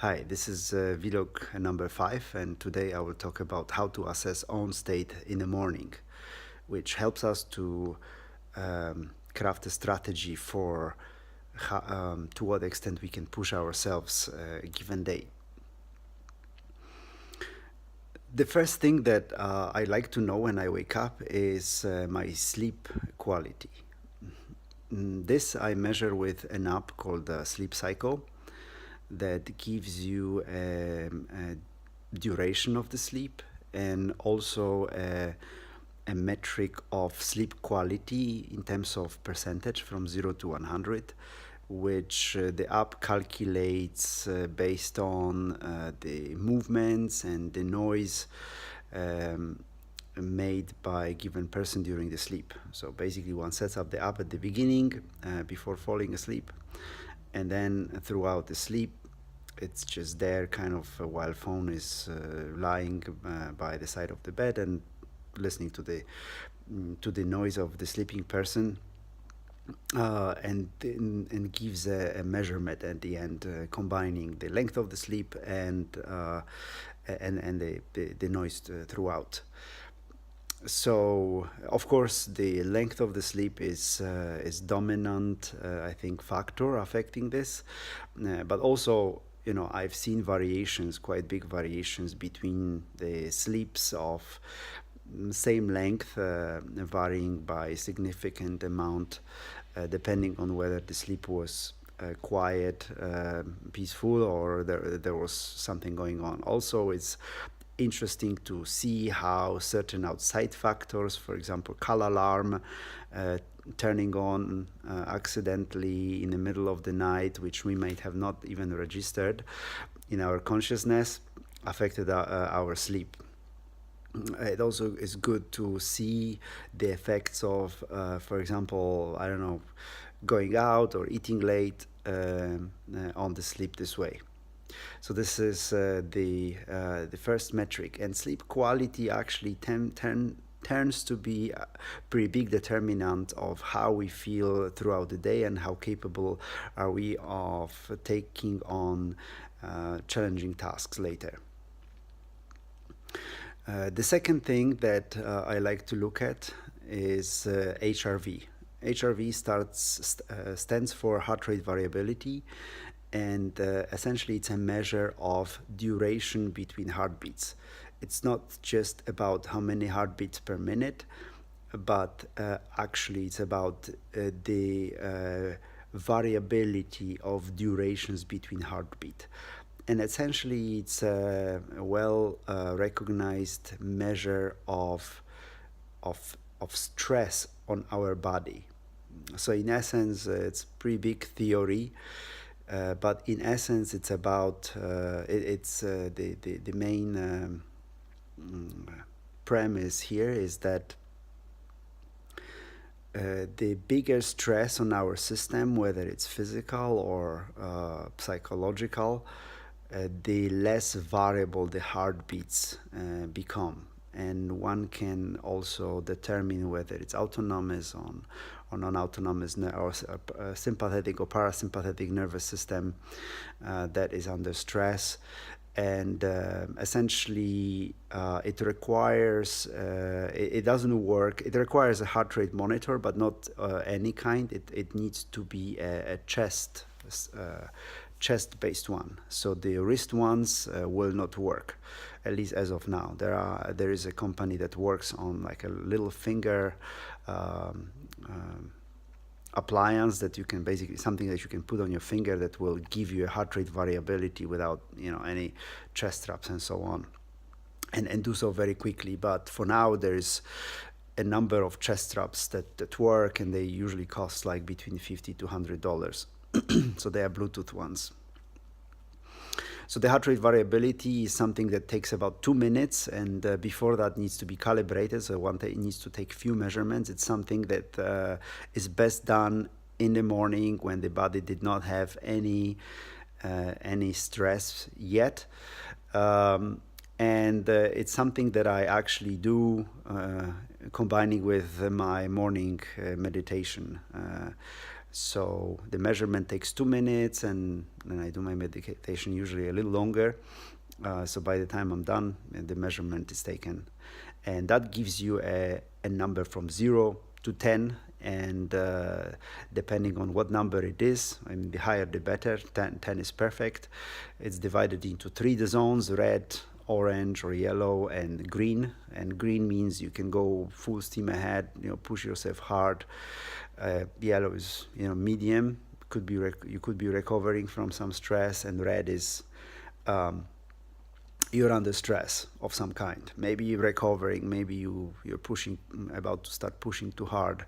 Hi, this is Vlog number 5, and today I will talk about how to assess own state in the morning, which helps us to craft a strategy for to what extent we can push ourselves a given day. The first thing that I like to know when I wake up is my sleep quality. This I measure with an app called Sleep Cycle that gives you a duration of the sleep and also a metric of sleep quality in terms of percentage from 0 to 100, which the app calculates based on the movements and the noise made by a given person during the sleep. So basically one sets up the app at the beginning before falling asleep, and then throughout the sleep it's just there kind of while phone is lying by the side of the bed and listening to the noise of the sleeping person, and gives a measurement at the end, combining the length of the sleep and the noise throughout. So of course the length of the sleep is dominant, I think, factor affecting this, but also, you know, I've seen variations, quite big variations between the sleeps of same length, varying by significant amount, depending on whether the sleep was quiet, peaceful, or there was something going on. Also, it's interesting to see how certain outside factors, for example, call alarm, turning on accidentally in the middle of the night, which we might have not even registered in our consciousness, affected our sleep. It also is good to see the effects of, for example, I don't know, going out or eating late on the sleep this way. So this is the first metric, and sleep quality actually turns to be a pretty big determinant of how we feel throughout the day and how capable are we of taking on challenging tasks later. The second thing that I like to look at is HRV. HRV stands for heart rate variability, and essentially it's a measure of duration between heartbeats. It's not just about how many heartbeats per minute, but actually it's about the variability of durations between heartbeat. And essentially it's a well recognized measure of stress on our body. So in essence, it's pretty big theory, but in essence, it's about the main premise here is that the bigger stress on our system, whether it's physical or psychological, the less variable the heartbeats become. And one can also determine whether it's autonomous or non-autonomous or sympathetic or parasympathetic nervous system that is under stress. And essentially it requires, it doesn't work, it requires a heart rate monitor, but not any kind. It needs to be a chest-based one. So the wrist ones will not work, at least as of now. There is a company that works on like a little finger appliance that you can basically, something that you can put on your finger that will give you a heart rate variability without, you know, any chest straps and so on, and do so very quickly. But for now there's a number of chest straps that work, and they usually cost like between $50 to $100. So they are Bluetooth ones. So the heart rate variability is something that takes about 2 minutes, and before that needs to be calibrated. So one needs to take few measurements. It's something that is best done in the morning when the body did not have any stress yet. And it's something that I actually do combining with my morning meditation. So the measurement takes 2 minutes, and then I do my meditation usually a little longer. So by the time I'm done, the measurement is taken. And that gives you a number from 0 to 10. And depending on what number it is, I mean, the higher the better. 10 is perfect. It's divided into 3 zones: red, orange or yellow, and green. And green means you can go full steam ahead, push yourself hard. Yellow is medium, you could be recovering from some stress. And red is you're under stress of some kind. Maybe you're recovering, maybe you're pushing, about to start pushing too hard.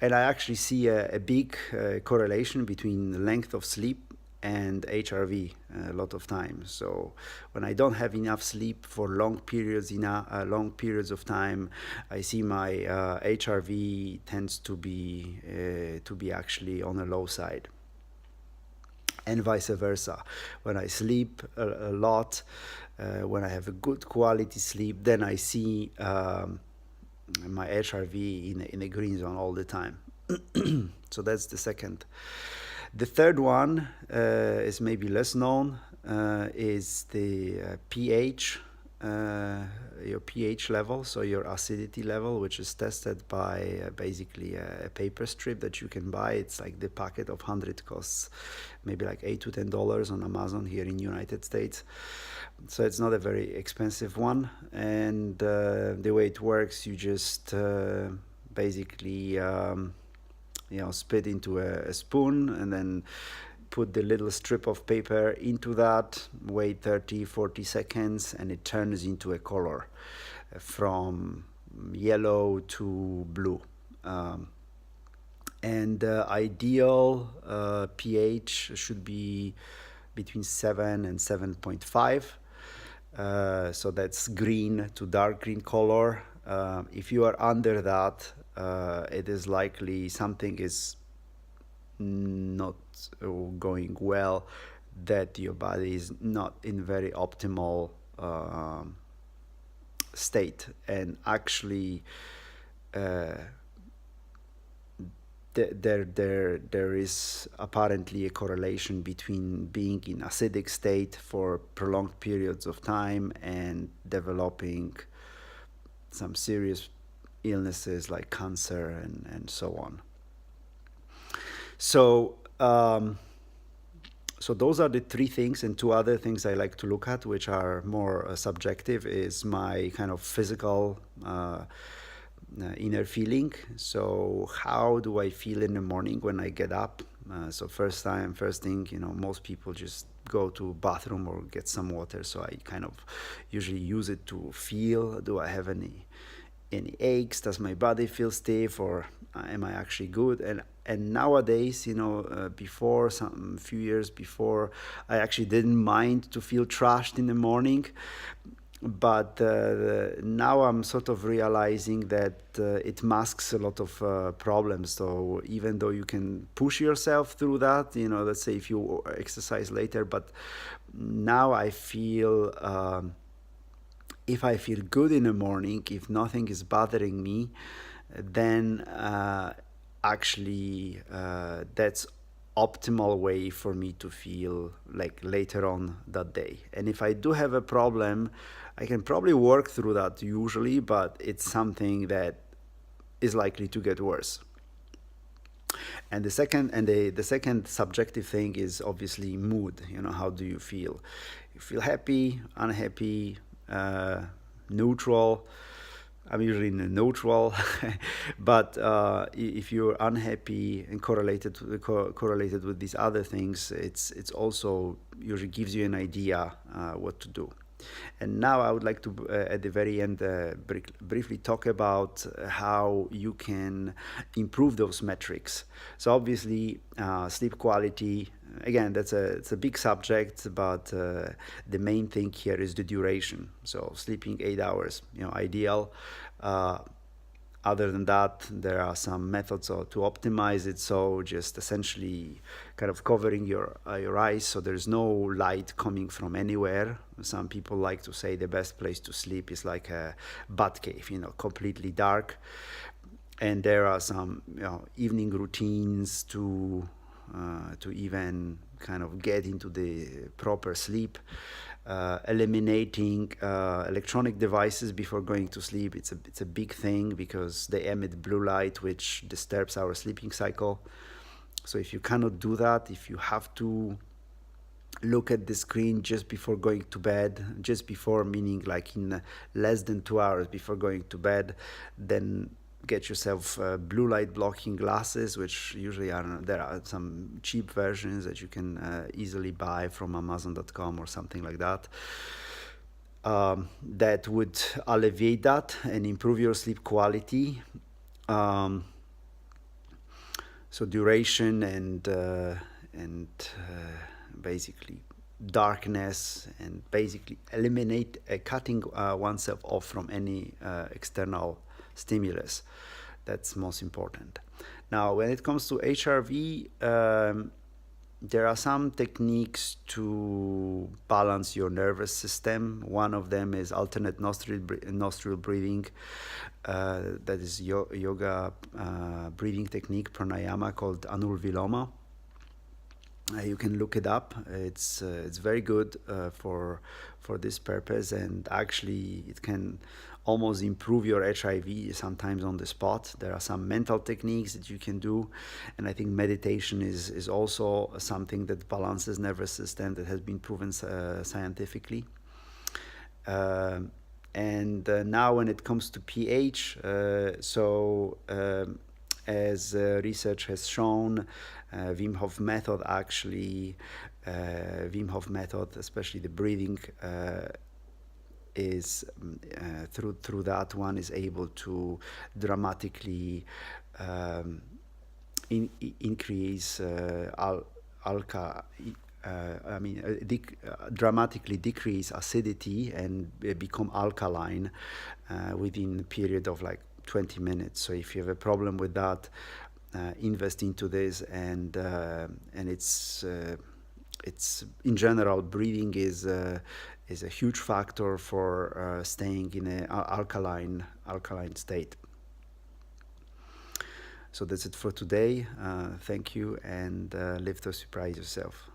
And I actually see a big correlation between the length of sleep and HRV a lot of times. So when I don't have enough sleep for long periods of time, I see my HRV tends to be actually on the low side. And vice versa. When I sleep a lot, when I have a good quality sleep, then I see my HRV in the green zone all the time. So that's the second. The third one is maybe less known, is the pH, your pH level, so your acidity level, which is tested by basically a paper strip that you can buy. It's like the packet of 100 costs maybe like $8 to $10 on Amazon here in United States. So it's not a very expensive one. And the way it works, you just basically spit into a spoon and then put the little strip of paper into that, wait 30-40 seconds, and it turns into a color from yellow to blue. And ideal pH should be between 7 and 7.5. So that's green to dark green color. If you are under that, it is likely something is not going well, that your body is not in very optimal state. And actually there is apparently a correlation between being in acidic state for prolonged periods of time and developing some serious illnesses like cancer and so on. So so those are the 3 things. And 2 other things I like to look at, which are more subjective, is my kind of physical inner feeling. So how do I feel in the morning when I get up? So first thing, most people just go to bathroom or get some water. So I kind of usually use it to feel, do I have any aches? Does my body feel stiff, or am I actually good? And nowadays, before some few years before, I actually didn't mind to feel trashed in the morning. But now I'm sort of realizing that it masks a lot of problems. So even though you can push yourself through that, let's say if you exercise later, but now I feel if I feel good in the morning, if nothing is bothering me, then actually that's optimal way for me to feel like later on that day. And if I do have a problem, I can probably work through that usually, but it's something that is likely to get worse. And the second subjective thing is obviously mood. How do you feel? You feel happy, unhappy, neutral. I'm usually in a neutral, but if you're unhappy and correlated with these other things, it's also usually gives you an idea what to do. And now I would like to, at the very end, briefly talk about how you can improve those metrics. So obviously, sleep quality, again, it's a big subject, but the main thing here is the duration. So sleeping 8 hours, ideal. Other than that, there are some methods to optimize it. So just essentially kind of covering your eyes so there's no light coming from anywhere. Some people like to say the best place to sleep is like a bat cave, completely dark. And there are some evening routines to even kind of get into the proper sleep. Eliminating electronic devices before going to sleep. It's a big thing because they emit blue light, which disturbs our sleeping cycle. So if you cannot do that, if you have to look at the screen just before going to bed, just before, meaning like in less than 2 hours before going to bed, then get yourself blue light blocking glasses, which usually there are some cheap versions that you can easily buy from Amazon.com or something like that. That would alleviate that and improve your sleep quality. So duration and basically darkness, and basically eliminate cutting oneself off from any external stimulus. That's most important. Now, when it comes to HRV, there are some techniques to balance your nervous system. One of them is alternate nostril breathing. That is yoga breathing technique, pranayama, called Anulviloma. You can look it up. It's very good for this purpose, and actually it can almost improve your HIV sometimes on the spot. There are some mental techniques that you can do, and I think meditation is also something that balances nervous system, that has been proven scientifically. And now when it comes to pH, as research has shown, Wim Hof method actually, especially the breathing, is through that one is able to dramatically increase dramatically decrease acidity and become alkaline within a period of like 20 minutes. So if you have a problem with that, invest into this, and it's in general, breathing is a huge factor for staying in an alkaline state. So that's it for today. Thank you, and live to surprise yourself.